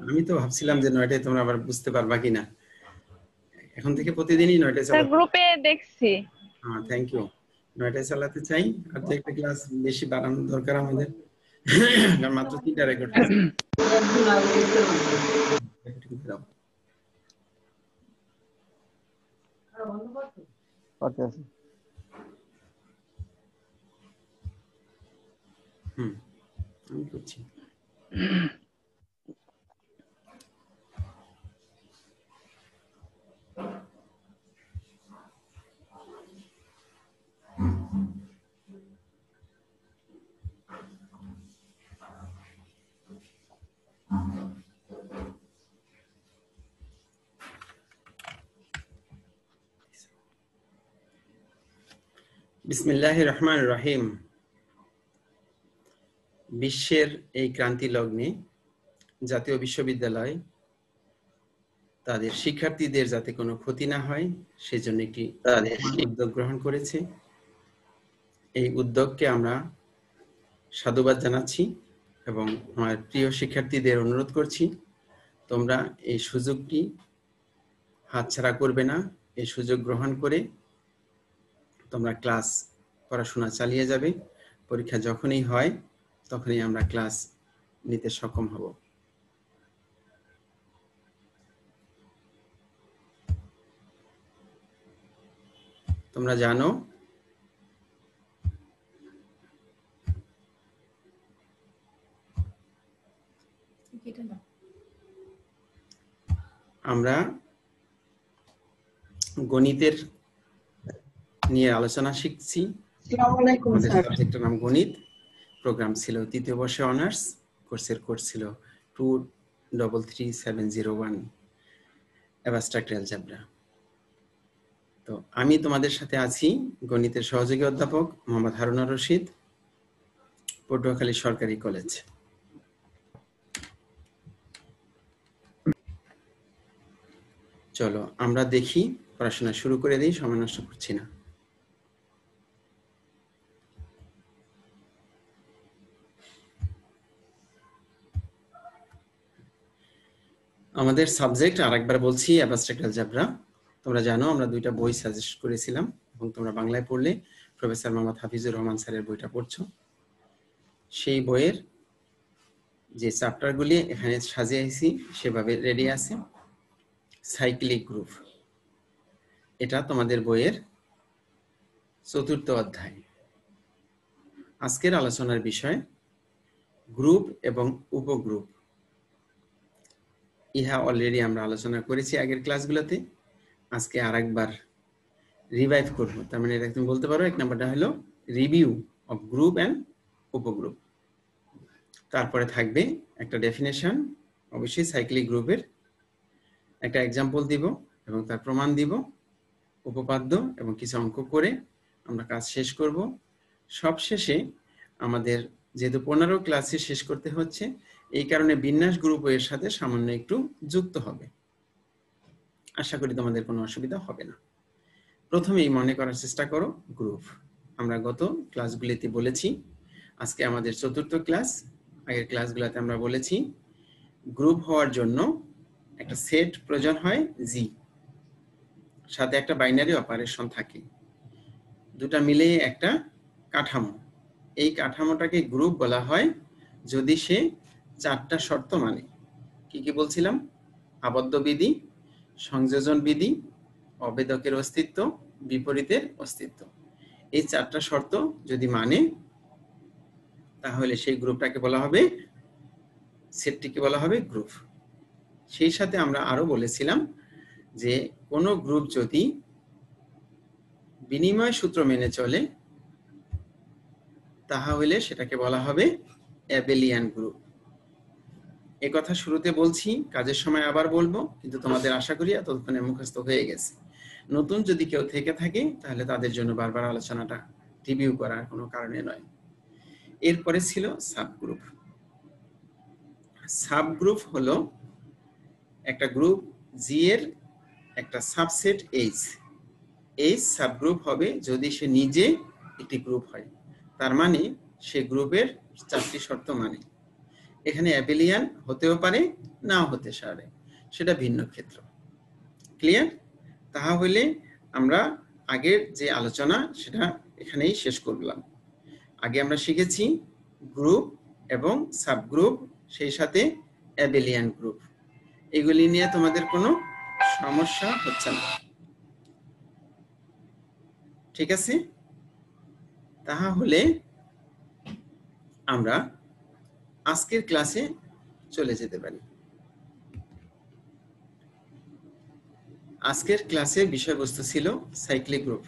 আমি তো ভাবছিলাম যে 9টায় তোমরা আবার বুঝতে পারবা কিনা। এখন থেকে প্রতিদিনই 9টায় স্যার চালাতে। গ্রুপে দেখছি। হ্যাঁ, থ্যাংক ইউ। 9টায় চালাতে চাই, আর তো একটা ক্লাস বেশি বাড়ানো দরকার আমাদের, কারণ মাত্র 3টা রেকর্ড আছে। আমি করছি। বিসমিল্লাহির রহমানির রহিম। বিশ্বের এই ক্রান্তি লগ্নে জাতীয় বিশ্ববিদ্যালয় তাদের শিক্ষার্থীদের যাতে কোনো ক্ষতি না হয় সেজন্য একটি উদ্যোগ গ্রহণ করেছে। এই উদ্যোগকে আমরা সাধুবাদ জানাচ্ছি এবং আমার প্রিয় শিক্ষার্থীদের অনুরোধ করছি, তোমরা এই সুযোগটি হাতছাড়া করবে না। এই সুযোগ গ্রহণ করে তোমরা ক্লাস পড়াশোনা চালিয়ে যাবে। পরীক্ষা যখনই হয় তখনই আমরা ক্লাস নিতে সক্ষম হব। তোমরা জানো আমরা গণিতের নিয়ে আলোচনা শিখছি। আমাদের সাবজেক্টের নাম গণিত। প্রোগ্রাম ছিল 3য় বর্ষে অনার্স। কোর্সের কোড ছিল 233701 অ্যাবস্ট্রাক্ট অ্যালজেব্রা। তো আমি তোমাদের সাথে আছি গণিতের সহযোগী অধ্যাপক মোহাম্মদ হারুনুর রশিদ, পটুয়াখালী সরকারি কলেজ। চলো আমরা দেখি, পড়াশোনা শুরু করে দিই, সময় নষ্ট করছি না। আমাদের সাবজেক্ট আরেকবার বলছি অ্যাবস্ট্রাক্ট অ্যালজেব্রা। তোমরা জানো আমরা 2টা বই সাজেস্ট করেছিলাম এবং তোমরা বাংলায় পড়লে প্রফেসর মোহাম্মদ হাফিজুর রহমান স্যারের বইটা পড়ছো। সেই বইয়ের যে চ্যাপ্টারগুলি এখানে সাজিয়েছি সেভাবে রেডি আছে। সাইক্লিক গ্রুপ, এটা তোমাদের বইয়ের 4র্থ অধ্যায়। আজকের আলোচনার বিষয় গ্রুপ এবং উপগ্রুপ। ইহা অলরেডি আমরা আলোচনা করেছি আগের ক্লাসগুলোতে। আজকে আরেকবার রিভাইভ করব। তার মানে এটা তুমি বলতে পারো 1 নাম্বারটা হলো রিভিউ অফ গ্রুপ এন্ড উপগ্রুপ। তারপরে থাকবে একটা ডেফিনেশন, অবশ্যই সাইক্লিক গ্রুপের একটা এক্সাম্পল দিব এবং তার প্রমাণ দিব, উপপাদ্য এবং কিছু অঙ্ক করে আমরা কাজ শেষ করব। সবশেষে আমাদের যেহেতু 15 ক্লাসে শেষ করতে হচ্ছে, এই কারণে বিন্যাস গ্রুপ এর সাথে সামান্য একটু যুক্ত হবে। আশা করি তোমাদের কোনো অসুবিধা হবে না। প্রথমেই মনে করার চেষ্টা করো গ্রুপ। আমরা গত ক্লাসগুলিতে বলেছি আজকে আমাদের 4র্থ ক্লাস। আগের ক্লাসগুলোতে আমরা বলেছি গ্রুপ হওয়ার জন্য একটা সেট প্রয়োজন হয় জি, সাথে একটা বাইনারি অপারেশন থাকে, দুটা মিলে একটা কাঠামো। এই কাঠামোটাকে গ্রুপ বলা হয় যদি সে 4টা শর্ত মানে। কি কি বলছিলাম? আবদ্ধ বিধি, সংযোজন বিধি, অবেদকের অস্তিত্ব, বিপরীতের অস্তিত্ব। এই 4টা শর্ত যদি মানে তাহলে সেই গ্রুপটাকে বলা হবে, সেটটিকে বলা হবে গ্রুপ। সেই সাথে আমরা আরো বলেছিলাম যে কোনো গ্রুপ যদি বিনিময় সূত্র মেনে চলে তাহলে সেটাকে বলা হবে অ্যাবেলিয়ান গ্রুপ। এই কথা শুরুতে বলছি, কাজের সময় আবার বলবো, কিন্তু তোমাদের আশা করি এতক্ষণে মুখস্থ হয়ে গেছে। নতুন যদি কেউ থেকে থাকে তাহলে তাদের জন্য বারবার আলোচনাটা রিভিউ করার কোনো কারণে নয়। এরপরে ছিল সাবগ্রুপ। সাবগ্রুপ হলো একটা গ্রুপ জি এর একটা সাবসেট এইচ। এইচ সাবগ্রুপ হবে যদি সে নিজে একটি গ্রুপ হয়, তার মানে সে গ্রুপের 4টি শর্ত মানে। এখানে অ্যাবেলিয়ান হতেও পারে নাও হতে পারে, সেটা ভিন্ন ক্ষেত্র। ক্লিয়ার? তাহলে আমরা আগের যে আলোচনা সেটা এখানেই শেষ করলাম। আগে আমরা শিখেছি গ্রুপ এবং সাবগ্রুপ, সেই সাথে অ্যাবেলিয়ান গ্রুপ। এগুলি নিয়ে তোমাদের কোনো সমস্যা হচ্ছে না, ঠিক আছে? তাহলে আমরা আজকের ক্লাসে চলে যেতে পারি। আজকের ক্লাসের বিষয়বস্তু ছিল সাইক্লিক গ্রুপ।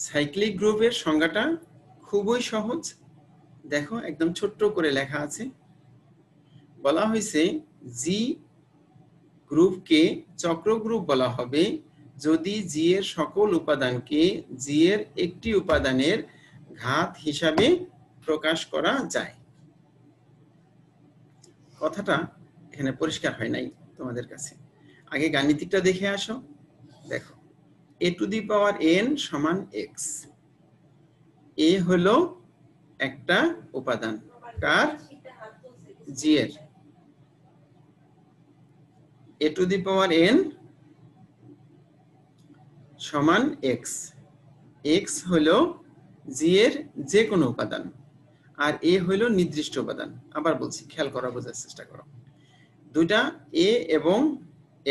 সাইক্লিক গ্রুপের সংজ্ঞাটা খুবই সহজ, দেখো একদম ছোট্ট করে লেখা আছে। বলা হয়েছে জি গ্রুপকে চক্র গ্রুপ বলা হবে যদি জি এর সকল উপাদানকে জি এর একটি উপাদানের ঘাত হিসাবে প্রকাশ করা যায়। কথাটা এখানে পরিষ্কার হয় নাই তোমাদের কাছে, আগে গাণিতিকটা দেখে আসো। দেখো a to the power n সমান x, এ হলো একটা উপাদান কার, জি এর। a to the power n সমান x, x হলো জি এর যে কোনো উপাদান, আর এ হলো নির্দিষ্ট উপাদান। আবার বলছি, খেয়াল করা, বোঝার চেষ্টা করো। দুইটা এ এবং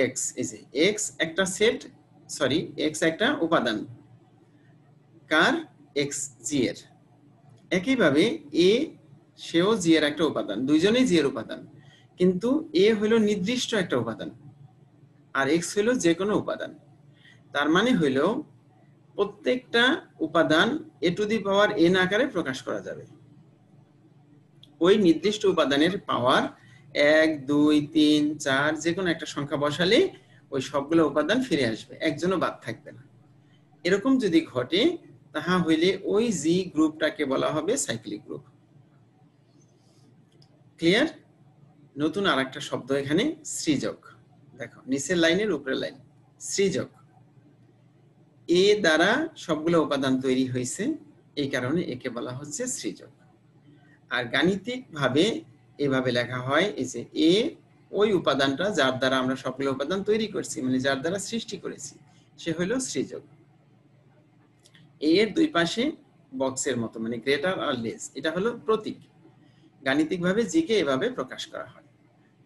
এক্স, এই যে এক্স একটা সেট, সরি এক্স একটা উপাদান কার, এক্স জি এর। একইভাবে এ সেও জি এর একটা উপাদান, দুইজনেই জি এর উপাদান, কিন্তু এ হলো নির্দিষ্ট একটা উপাদান আর এক্স হলো যে কোনো উপাদান। তার মানে হলো প্রত্যেকটা উপাদান এ টু দি পাওয়ার এন আকারে প্রকাশ করা যাবে। ওই নির্দিষ্ট উপাদানের পাওয়ার 1 2 3 4 যে কোনো একটা সংখ্যা বসালে ওই সবগুলো উপাদান ফিরে আসবে, একজনও বাদ থাকবে না। এরকম যদি ঘটে তাহা হইলে ওই জি গ্রুপটাকে বলা হবে সাইক্লিক গ্রুপ। ক্লিয়ার? নতুন আরেকটা শব্দ এখানে, সৃজক। দেখো নিচের লাইনের উপরের লাইন, সৃজক। এ দ্বারা সবগুলো উপাদান তৈরি হয়েছে, এই কারণে একে বলা হচ্ছে সৃজক। আর গাণিতিক ভাবে এভাবে লেখা হয়, এই যে এ ওই উপাদানটা যার দ্বারা আমরা সবগুলো উপাদান তৈরি করছি, মানে যার দ্বারা সৃষ্টি করেছি, সে হলো সৃজক। এ এর দুই পাশে বক্সের মতো, মানে গ্রেটার আর লেস, এটা হলো প্রতীক। গাণিতিক ভাবে জি কে এভাবে প্রকাশ করা হয়।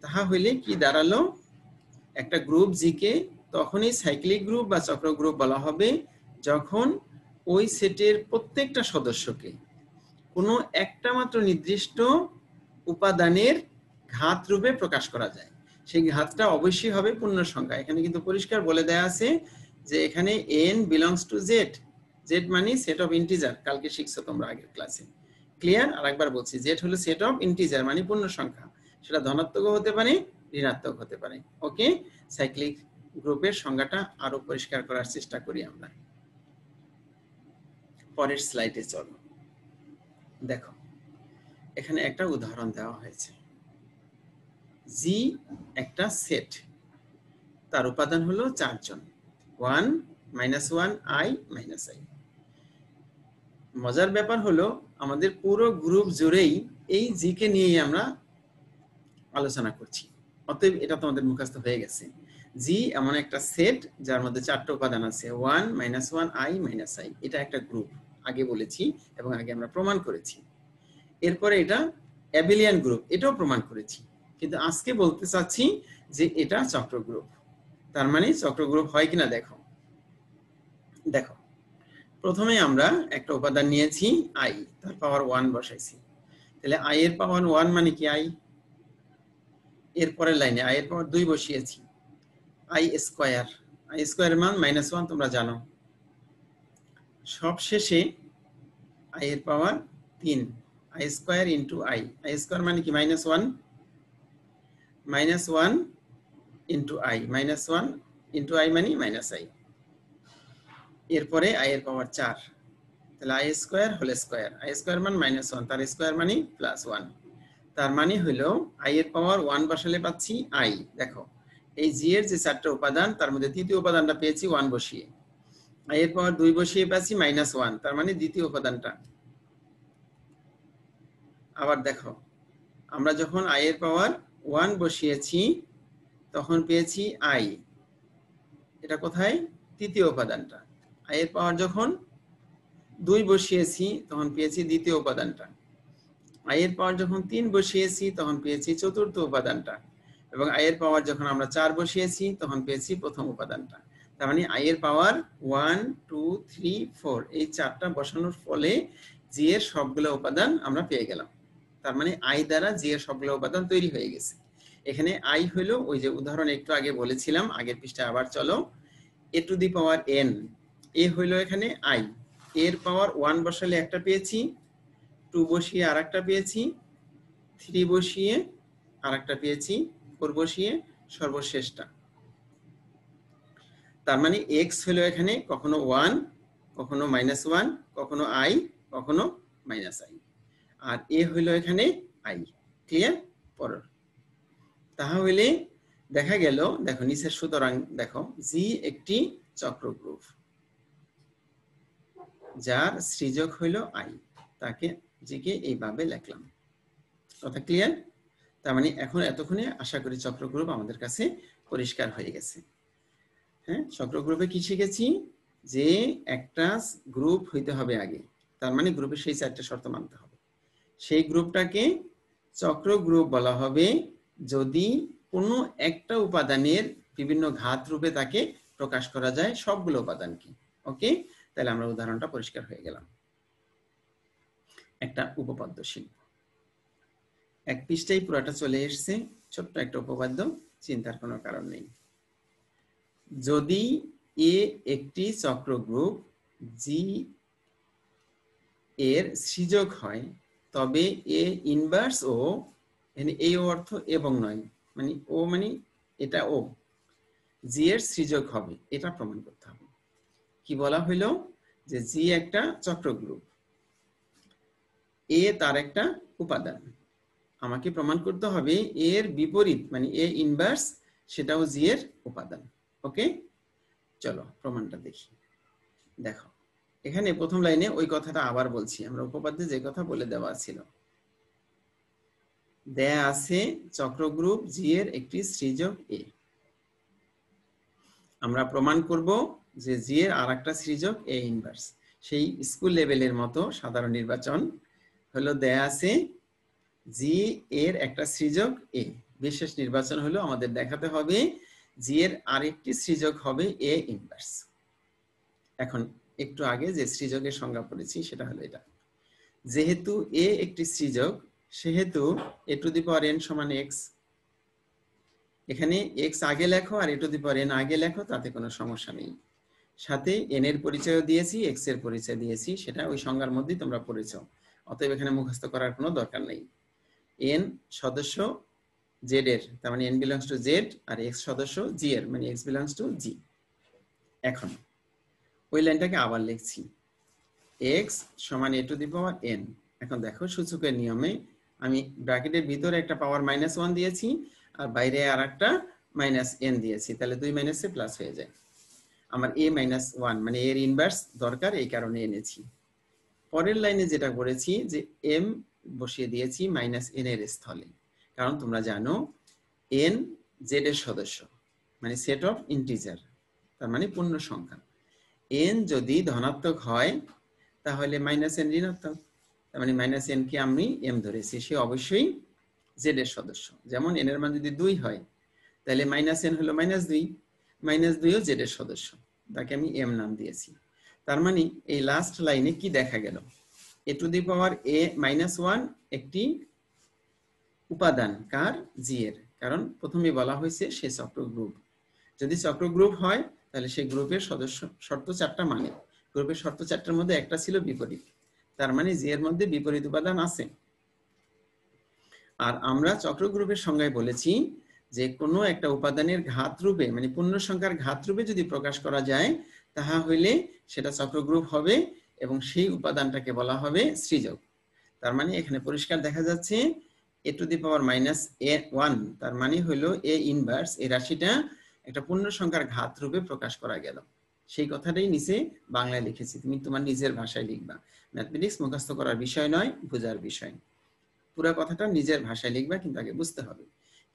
তাহা হইলে কি দাঁড়ালো, একটা গ্রুপ জি কে তখনই সাইক্লিক গ্রুপ বা চক্র গ্রুপ বলা হবে যখন ওই সেটের প্রত্যেকটা সদস্যকে কোনো একটা মাত্র নির্দিষ্ট উপাদানের ঘাত রূপে প্রকাশ করা যায়। সেই ঘাতটা অবশ্যই হবে পূর্ণ সংখ্যা। এখানে কিন্তু পরিষ্কার বলে দেয়া আছে যে এখানে n belongs to z, z মানে সেট অফ ইন্টিজার, কালকে শিখছো তোমরা আগের ক্লাসে। ক্লিয়ার? আরেকবার বলছি, z হলো সেট অফ ইন্টিজার মানে পূর্ণ সংখ্যা, সেটা ধনাত্মক হতে পারে ঋণাত্মক হতে পারে। ওকে, সাইক্লিক গ্রুপের সংজ্ঞাটা আরো পরিষ্কার করার চেষ্টা করি আমরা। পরের স্লাইডে চলো। দেখো এখানে একটা উদাহরণ দেওয়া হয়েছে। জি একটা সেট, তার উপাদান হলো 4 জন, 1 -1 i -i। মজার ব্যাপার হলো আমাদের পুরো গ্রুপ জুড়েই এই জি কে নিয়েই আমরা আলোচনা করছি, অতএব এটা তোমাদের মুখস্থ হয়ে গেছে। জি এমন একটা সেট যার মধ্যে 4টা উপাদান আছে, 1 -1 i -i। এটা একটা গ্রুপ, আগে বলেছি এবং আগে আমরা প্রমাণ করেছি। এরপরে এটা অ্যাবেলিয়ান গ্রুপ, এটাও প্রমাণ করেছি, কিন্তু আজকে বলতে চাচ্ছি যে এটা চক্র গ্রুপ। তার মানে চক্র গ্রুপ হয় কিনা দেখো। দেখো প্রথমে আমরা একটা উপাদান নিয়েছি i, তার পাওয়ার 1 বসাইছি, তাহলে i এর পাওয়ার 1 মানে কি i। এরপরের লাইনে i এর পাওয়ার 2 বসিয়েছি, i স্কয়ার, i স্কয়ারের মান -1 তোমরা জানো। সব শেষে i এর পাওয়ার 3, i square into i, i square মানে কি -1, -1 ইনটু i, -1 ইনটু i মানে -i। এরপরে i এর পাওয়ার 4, তাহলে i square whole square, i square মান -1, তার স্কয়ার মানে +1। তার মানে হলো i এর পাওয়ার 1 বসালে পাচ্ছি i। দেখো এই জি এর যে 4টা উপাদান তার মধ্যে তৃতীয় উপাদানটা পেয়েছি 1 বসিয়ে, i এর পাওয়ার 2 বসিয়ে পাচ্ছি -1, তার মানে দ্বিতীয় উপাদানটা। আবার দেখো আমরা যখন i এর পাওয়ার 1 বসিয়েছি তখন পেয়েছি i, এটা কোথায়? তৃতীয় উপাদানটা। i এর পাওয়ার যখন 2 বসিয়েছি তখন পেয়েছি দ্বিতীয় উপাদানটা। i এর পাওয়ার যখন 3 বসিয়েছি তখন পেয়েছি চতুর্থ উপাদানটা, এবং i এর পাওয়ার যখন আমরা 4 বসিয়েছি তখন পেয়েছি প্রথম উপাদানটা। তার মানে i এর পাওয়ার 1 2 3 4 এই চারটা বসানোর ফলে g এর সবগুলো উপাদান আমরা পেয়ে গেলাম। তার মানে i দ্বারা g এর সবগুলো উপাদান তৈরি হয়ে গেছে। এখানে i হলো ওই যে উদাহরণ একটু আগে বলেছিলাম, আগের পৃষ্ঠায় আবার চলো, a to the power n, a হলো এখানে i, এর পাওয়ার 1 বসালে একটা পেয়েছি, 2 বসিয়ে আরেকটা পেয়েছি, 3 বসিয়ে আরেকটা পেয়েছি, 4 বসিয়ে সর্বশেষটা। তার মানে x হলো এখানে কখনো 1, কখনো -1, কখনো i, কখনো -i, আর a হলো এখানে i। ক্লিয়ার? পরের। তাহলে দেখা গেল, দেখো নিচের সুতরাং দেখো, g একটি চক্র গ্রুপ যার সৃজক হলো i, তাকে জিকে এইভাবে লিখলাম। কথা ক্লিয়ার? তার মানে এখন এতক্ষণে আশা করি চক্র গ্রুপ আমাদের কাছে পরিষ্কার হয়ে গেছে। হ্যাঁ, চক্র গ্রুপে কি শিখেছি? যে একটা গ্রুপ হইতে হবে আগে, তার মানে গ্রুপে সেই 4টা শর্ত মানতে হবে। সেই গ্রুপটাকে চক্র গ্রুপ বলা হবে যদি কোনো একটা উপাদানের বিভিন্ন ঘাত রূপে তাকে প্রকাশ করা যায় সবগুলো উপাদানকে। ওকে, তাহলে আমরা উদাহরণটা পরিষ্কার হয়ে গেলাম। একটা উপপাদ্য শিল্প, এক পৃষ্ঠায় পুরোটা চলে এসছে, ছোট্ট একটা উপপাদ্য, চিন্তার কোনো কারণ নেই। যদি এ একটি চক্র গ্রুপ জি এর সৃজক হয় তবে এ ইনভার্স ও, এখানে এই অর্থ এবং নয়, মানে ও মানে এটা ও জি এর সৃজক হবে, এটা প্রমাণ করতে হবে। কি বলা হইল? যে জি একটা চক্র গ্রুপ, এ তার একটা উপাদান, আমাকে প্রমাণ করতে হবে এর বিপরীত মানে এ ইনভার্স সেটাও জি এর উপাদান। ওকে, চলো প্রমাণটা দেখি। দেখো এখানে প্রথম লাইনে ওই কথাটা আবার বলছি, আমরা উপপাদ্যে যে কথা বলে দেওয়া ছিল, দেয়া আছে চক্র গ্রুপ জি এর একটি সৃজক এ। আমরা প্রমাণ করব যে জি এর আরেকটা সৃজক এ ইনভার্স। সেই স্কুল লেভেলের মতো সাধারণ নির্বাচন হলো, দেয়া আছে জি এর একটা সৃজক এ, বিশেষ নির্বাচন হলো আমাদের দেখাতে হবে জি এর আরেকটি সৃজক হবে এ ইনভার্স। এখন একটু আগে যে সৃজকের সংজ্ঞা পড়েছি সেটা হলো এটা, যেহেতু এ একটি সৃজক সেহেতু এ টু দি পাওয়ার n সমান x, এখানে x আগে লেখো আর এ টু দি পাওয়ার n আগে লেখো, তাতে কোনো সমস্যা নেই। সাথে n এর পরিচয় দিয়েছি, x এর পরিচয় দিয়েছি, সেটা ওই সংজ্ঞার মধ্যেই তোমরা পড়েছো, অতএব এখানে মুখস্থ করার কোনো দরকার নেই। n সদস্য z এর, তার মানে n বিলংস টু z, আর x সদস্য g এর, মানে x বিলংস টু g। এখন ওই লাইনটাকে আবার লিখছি, x সমান a to the power n। এখন দেখো সূচকের নিয়মে আমি ব্র্যাকেটের ভিতরে একটা পাওয়ার -1 দিয়েছি আর বাইরে আর একটা -n দিয়েছি, তাহলে 2 মাইনাসে প্লাস হয়ে যায়। আমার a -1 মানে এর ইনভার্স দরকার, এই কারণে এনেছি। পরের লাইনে যেটা করেছি যে m বসিয়ে দিয়েছি -n এর স্থলে, কারণ তোমরা জানো n z এর সদস্য মানে সেট অফ ইন্টিজার, তার মানে পূর্ণ সংখ্যা। n যদি ধনাত্মক হয় তাহলে -n ঋণাত্মক, তার মানে -n কে আমি m ধরেছি, সে অবশ্যই z এর সদস্য। যেমন n এর মান যদি 2 হয় তাহলে -n হলো -2, -2ও z এর সদস্য, তাকে আমি m নাম দিয়েছি। তার মানে এই লাস্ট লাইনে কি দেখা গেল? a to the power a -1 একটি উপাদান কার? জি এর, কারণ প্রথমে বলা হয়েছে সে চক্র গ্রুপ। যদি চক্র গ্রুপ হয় তাহলে সেই গ্রুপের সদস্য শর্ত 4টা, মানে গ্রুপের শর্ত 4টার মধ্যে একটা ছিল বিপরীত, তার মানে জি এর মধ্যে বিপরীত উপাদান আছে। আর আমরা চক্র গ্রুপের সংজ্ঞায় বলেছি যে কোনো একটা উপাদানের ঘাত রূপে মানে পূর্ণ সংখ্যার ঘাত রূপে যদি প্রকাশ করা যায় তাহা হইলে সেটা চক্র গ্রুপ হবে এবং সেই উপাদানটাকে বলা হবে সৃজক। তার মানে এখানে পরিষ্কার দেখা যাচ্ছে a টু দি পাওয়ার -1, তার মানে হলো a ইনভার্স, এই রাশিটা একটা পূর্ণ সংখ্যার ঘাত রূপে প্রকাশ করা গেল। সেই কথাটাই নিচে বাংলায় লিখেছি, তুমি তোমার নিজের ভাষায় লিখবা। ম্যাথমেটিক্স মুখস্থ করার বিষয় নয়, বোঝার বিষয়। পুরো কথাটা নিজের ভাষায় লিখবা, কিন্তু আগে বুঝতে হবে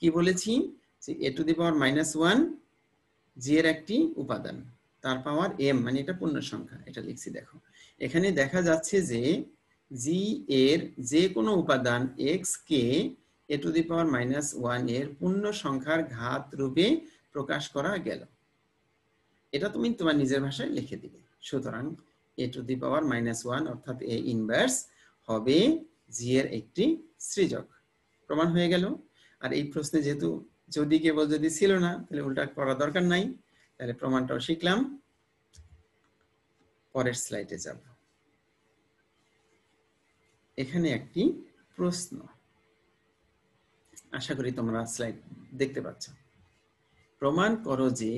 কি বলেছি, যে a টু দি পাওয়ার -1 জি এর একটি উপাদান, তার পাওয়ার m, মানে এটা পূর্ণ সংখ্যা, এটা লিখছি। দেখো এখানে দেখা যাচ্ছে যে জি এর যে কোনো উপাদান x কে a টু দি পাওয়ার -1 এর পূর্ণ সংখ্যার ঘাত রূপে প্রকাশ করা গেল। এটা তুমি তোমার নিজের ভাষায় লিখে দিবে। সুতরাং a টু দি পাওয়ার -1 অর্থাৎ a ইনভার্স হবে জি এর একটি সৃজক। প্রমাণ হয়ে গেল। আর এই প্রশ্নে যেহেতু যদি কেবল যদি ছিল না, তাহলে উল্টা করা দরকার নাই, তাহলে প্রমাণটাও শিখলাম। পরের স্লাইডে যাব। এখানে একটি প্রশ্ন, আশা করি তোমরা স্লাইড দেখতে পাচ্ছ। প্রমাণ করো যে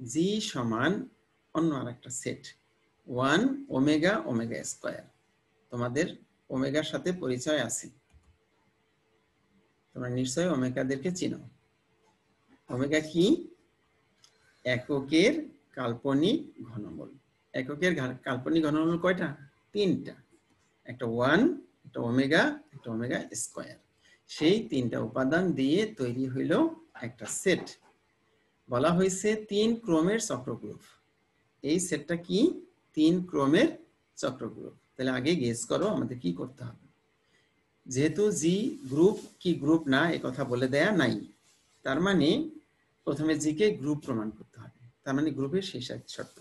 জি সমান অন্য আরেকটা সেট 1 ওমেগা ওমেগা স্কয়ার। তোমাদের ওমেগার সাথে পরিচয় আছে, তোমরা নিশ্চয়ই ওমেগাদেরকে চিনো। ওমেগা কি? এককের কাল্পনিক ঘনমূল। এককের কাল্পনিক ঘনমূল কয়টা? 3টা, একটা 1, একটা ওমেগা, একটা ওমেগা স্কয়ার। সেই 3টা উপাদান দিয়ে তৈরি হইল একটা সেট, বলা হয়েছে 3 ক্রমের চক্রগ্রুপ। এই সেটটা কি? 3 ক্রমের চক্রগ্রুপ। তাহলে আগে গেস করো আমাদের কি করতে হবে। যেহেতু জি গ্রুপ কি গ্রুপ না এ কথা বলে দেয়া নাই, তার মানে প্রথমে জি কে গ্রুপ প্রমাণ করতে হবে, তার মানে গ্রুপের শেষ শর্ত।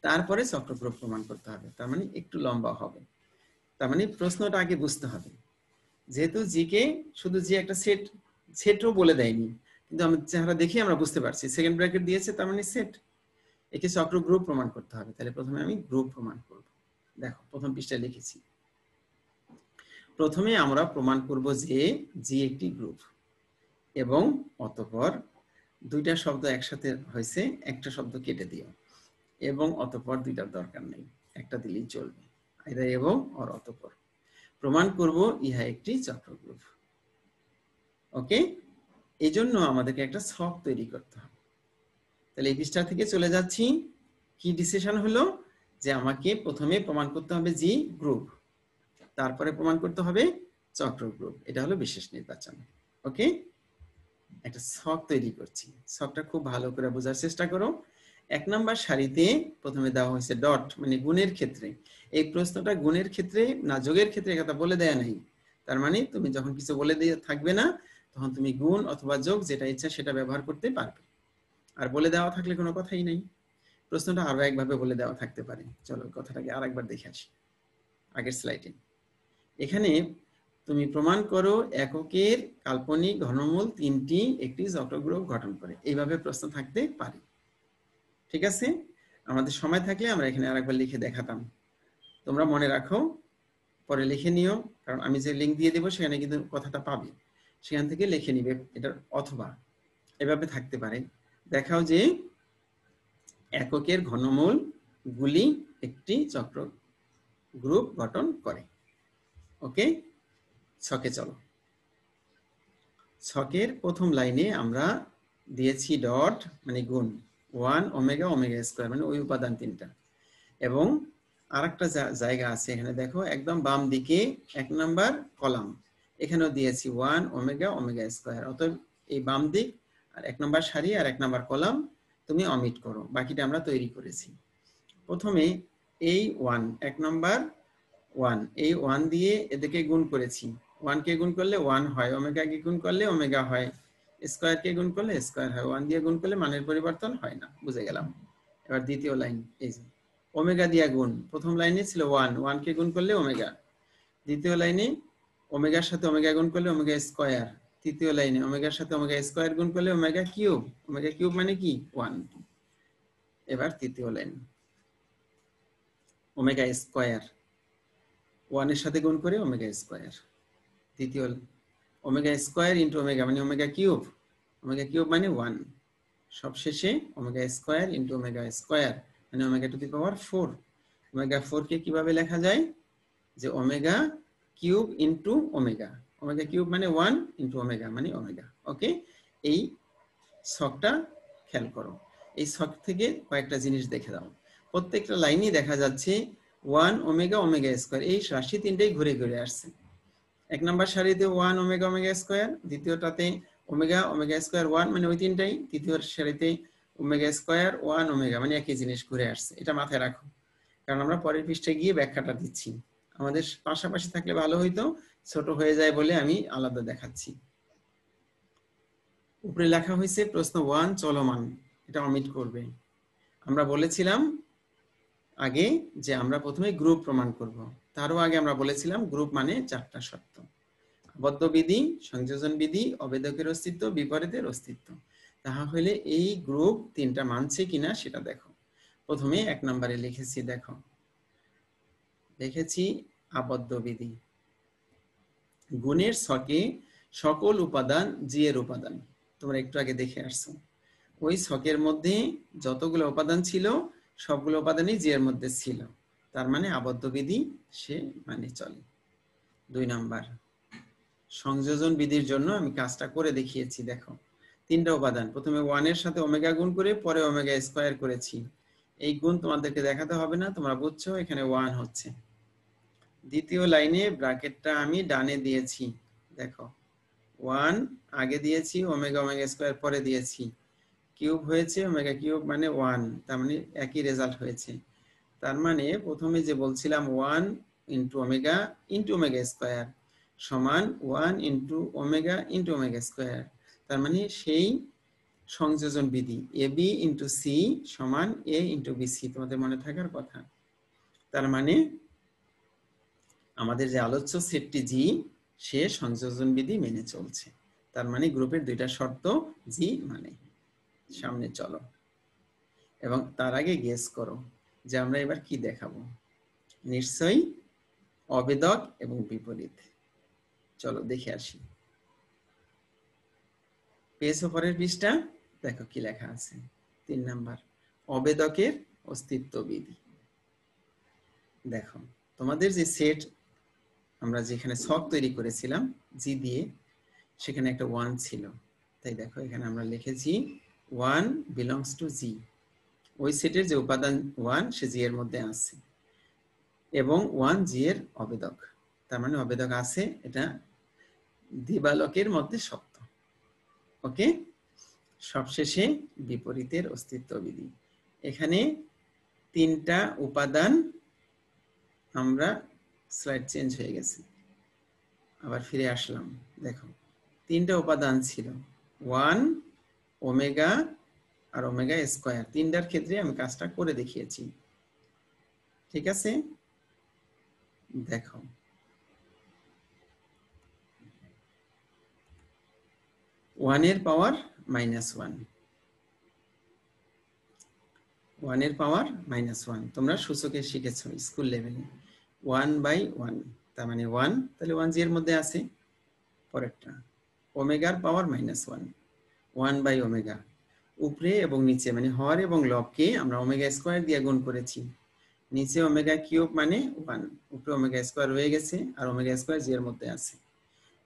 তারপরে চক্রগ্রুপ প্রমাণ করতে হবে, তার মানে একটু লম্বা হবে। তার মানে প্রশ্নটা আগে বুঝতে হবে। যেহেতু জি কে শুধু জি একটা সেটও বলে দেয়নি, কিন্তু আমরা চেহারা দেখে আমরা বুঝতে পারছি সেকেন্ড ব্র্যাকেট দিয়েছে, তার মানে সেট। একে চক্রগ্রুপ প্রমাণ করতে হবে। তাহলে প্রথমে আমি গ্রুপ প্রমাণ করব। দেখো প্রথম পৃষ্ঠায় লিখেছি, প্রথমে আমরা প্রমাণ করব যে জি একটি গ্রুপ, এবং অতঃপর দুইটা শব্দ একসাথে হয়েছে, একটা শব্দ কেটে দিও, এবং অতঃপর দুইটার দরকার নেই, একটা দিলেই চলবে, আইদার এবং অর অতঃপর। প্রমাণ করব ইহা একটি চক্রগ্রুপ। ওকে, এই জন্য আমাদেরকে একটা ছক তৈরি করতে হবে। তাহলে এই পৃষ্ঠা থেকে চলে যাচ্ছি। কি ডিসিশন হলো যে আমাকে প্রথমে প্রমাণ করতে হবে জি গ্রুপ, তারপরে প্রমাণ করতে হবে চক্রগ্রুপ। এটা হলো বিশেষ নির্বাচন। ওকে, একটা ছক তৈরি করছি। ছকটা খুব ভালো করে বোঝার চেষ্টা করো। 1 নম্বর সারিতে প্রথমে দেওয়া হয়েছে ডট, মানে গুণের ক্ষেত্রে। এই প্রশ্নটা গুণের ক্ষেত্রে না যোগের ক্ষেত্রে কথা বলে দেয়া নাই। তার মানে তুমি যখন কিছু বলে দিয়ে থাকবে না, তখন তুমি গুণ অথবা যোগ যেটা ইচ্ছা সেটা ব্যবহার করতে পারবে। আর বলে দেওয়া থাকলে কোনো কথাই নেই। প্রশ্নটা আরো একভাবে বলে দেওয়া থাকতে পারে। চলো কথাটাকে আরেকবার দেখে আসি আগের স্লাইডে। এখানে তুমি প্রমাণ করো এককের কাল্পনিক ঘনমূল 3টি একটি চক্রগ্রুপ গঠন করে। এইভাবে প্রশ্ন থাকতে পারে। ঠিক আছে, আমাদের সময় থাকলে আমরা এখানে আরেকবার লিখে দেখাতাম। তোমরা মনে রাখো, পরে লিখে নিও, কারণ আমি যে লিঙ্ক দিয়ে দেবো সেখানে কিন্তু কথাটা পাবে, সেখান থেকে লিখে নিবে। এটা অথবা এভাবে থাকতে পারে, দেখাও যে এককের ঘনমূল গুলি একটি চক্র গ্রুপ গঠন করে। ওকে, ছকে চলো। ছকের প্রথম লাইনে আমরা দিয়েছি ডট, মানে গুণ 1 ওমেগা ওমেগা স্কয়ার, মানে ওই উপাদান 3টা। এবং আরেকটা জায়গা আছে এখানে দেখো, একদম বাম দিকে 1 নাম্বার কলাম, এখানেও দিয়েছি 1 ওমেগা ওমেগা স্কয়ার। অতএব এই বাম দিক আর 1 নাম্বার সারি আর 1 নাম্বার কলাম তুমি অমিট করো, বাকিটা আমরা তৈরি করেছি। প্রথমে এই 1 নাম্বার 1, এই 1 দিয়ে এদিকে গুণ করেছি। 1 কে গুণ করলে 1 হয়, ওমেগা কে গুণ করলে ওমেগা হয়, স্কয়ার কে গুণ করলে স্কয়ার হয়। 1 দিয়ে গুণ করলে মানের পরিবর্তন হয় না, বুঝে গেলাম। এবার দ্বিতীয় লাইন, এই যে ওমেগা দিয়া গুণ। প্রথম লাইনে ছিল 1 কে গুণ করলে ওমেগা। দ্বিতীয় লাইনে ওমেগার সাথে ওমেগা গুণ করলে ওমেগা স্কয়ার। তৃতীয় লাইনে ওমেগার সাথে ওমেগা স্কয়ার গুণ করলে ওমেগা কিউব। ওমেগা কিউব মানে কি? 1। এবার তৃতীয় লাইন, ওমেগা স্কয়ার 1 এর সাথে গুণ করে ওমেগা স্কয়ার। তৃতীয় ওমেগা স্কয়ার ইন্টু ওমেগা মানে ওমেগা কিউব। ওমেগা কিউব মানে 1। সবশেষে omega square into omega square মানে omega to the power 4। Omega 4 কে কিভাবে লেখা যায়? যে omega cube into omega. Omega cube মানে 1 ইন্টু ওমেগা মানে ওমেগা। ওকে, এই ছকটা খেয়াল করো। এই ছক থেকে কয়েকটা জিনিস দেখে দাও। প্রত্যেকটা লাইনই দেখা যাচ্ছে 1 ওমেগা ওমেগা স্কয়ার, এই রাশি 3টাই ঘুরে ঘুরে আসছে। এক নাম্বার সারিতে 1 ওমেগা ওমেগা স্কয়ার, দ্বিতীয়টাতে ওমেগা ওমেগা স্কয়ার 1 মানে ওই তিনটাই, তৃতীয় সারিতে ওমেগা স্কয়ার 1 ওমেগা মানে একই জিনিস ঘুরে আসছে। এটা মাথায় রাখো, কারণ আমরা পরের পৃষ্ঠায় গিয়ে ব্যাখ্যাটা দিচ্ছি। আমাদের পাশাপাশি থাকলে ভালো হইতো, ছোট হয়ে যায় বলে আমি আলাদা দেখাচ্ছি। উপরে লেখা হয়েছে প্রশ্ন 1 চলমান, এটা অমিট করবে। আমরা বলেছিলাম আগে যে আমরা প্রথমে গ্রুপ প্রমাণ করব, তারও আগে আমরা বলেছিলাম গ্রুপ মানে চারটা শর্ত: আবদ্ধ বিধি, সংযোজন বিধি, অবেদকের অস্তিত্ব, বিপরীতের অস্তিত্ব। তাহা হলে এই গ্রুপ তিনটা মানছে কিনা সেটা দেখো। প্রথমে এক নম্বরে লিখেছি, দেখো লিখেছি আবদ্ধ বিধি। গুণের ছকে সকল উপাদান জি এর উপাদান, তোমরা একটু আগে দেখে আসছো। ওই ছকের মধ্যে যতগুলো উপাদান ছিল সবগুলো উপাদানই জি এর মধ্যে ছিল, তার মানে আবদ্ধ বিধি সে মানে চলে। 2 নাম্বার সংযোজন বিধির জন্য আমি কাজটা করে দেখিয়েছি। দেখো তিনটা উপাদান, প্রথমে 1 এর সাথে ওমেগা গুণ করে পরে ওমেগা স্কয়ার করেছি। এই গুণ তোমাদেরকে দেখাতে হবে না, তোমরা বুঝছো এখানে 1 হচ্ছে। দ্বিতীয় লাইনে ব্র্যাকেটটা আমি ডানে দিয়েছি, দেখো 1 আগে দিয়েছি, ওমেগা ওমেগা স্কয়ার পরে দিয়েছি, কিউব হয়েছে, ওমেগা কিউব মানে 1, তার মানে একই রেজাল্ট হয়েছে। তার মানে প্রথমে যে বলছিলাম 1 ইন্টু ওমেগা স্কয়ার সমান 1 ইন্টু ওমেগা স্কয়ার, তার মানে সেই সংযোজন বিধি এ বি ইন্টু সি সমান এ ইন্টু বি সি, তোমাদের মনে থাকার কথা। তার মানে আমাদের যে আলোচ্য সেটটি জি, সে সংযোজন বিধি মেনে চলছে, তার মানে গ্রুপের দুইটা শর্ত জি মানে। সামনে চলো, এবং তার আগে গেস করো যে আমরা এবার কি দেখাবো। নিশ্চয়ই অবেদক এবং বিপরীত। চলো দেখে আসি। পেজ ওপরের পৃষ্ঠা দেখো কি লেখা আছে। 3 নাম্বার অবেদকের অস্তিত্ব বিধি। দেখো তোমাদের যে সেট আমরা যেখানে ছক তৈরি করেছিলাম জি দিয়ে, সেখানে একটা 1 ছিল, তাই দেখো এখানে আমরা লিখেছি 1 বিলংস টু জি। ওই সেটের যে উপাদান 1 সে জি এর মধ্যে আছে, এবং 1 জি এর অবেদক, তার মানে অবেদক আছে, এটা দিবালকের মধ্যে সত্য। ওকে, সবশেষে বিপরীতের অস্তিত্ব বিধি। এখানে তিনটা উপাদান, আমরা স্লাইড চেঞ্জ হয়ে গেছে, আবার ফিরে আসলাম। দেখো তিনটা উপাদান ছিল 1 ওমেগা আর ওমেগা স্কয়ার, তিনটার ক্ষেত্রে আমি কাজটা করে দেখিয়েছি। ঠিক আছে, দেখো 1 এর পাওয়ার -1, 1 এর পাওয়ার -1 তোমরা সূচকে শিখেছো স্কুল লেভেলে। 1/1 তার মানে 1, তাহলে 1 জি এর মধ্যে আছে। পরেরটা ওমেগার পাওয়ার -1, 1/ওমেগা। উপরে এবং নিচে মানে হর এবং লবকে আমরা ওমেগা স্কয়ার দিয়ে গুণ করেছি। নিচে ওমেগা কিউব মানে 1, উপরে ওমেগা স্কয়ার রয়ে গেছে, আর ওমেগা স্কয়ার জি এর মধ্যে আছে।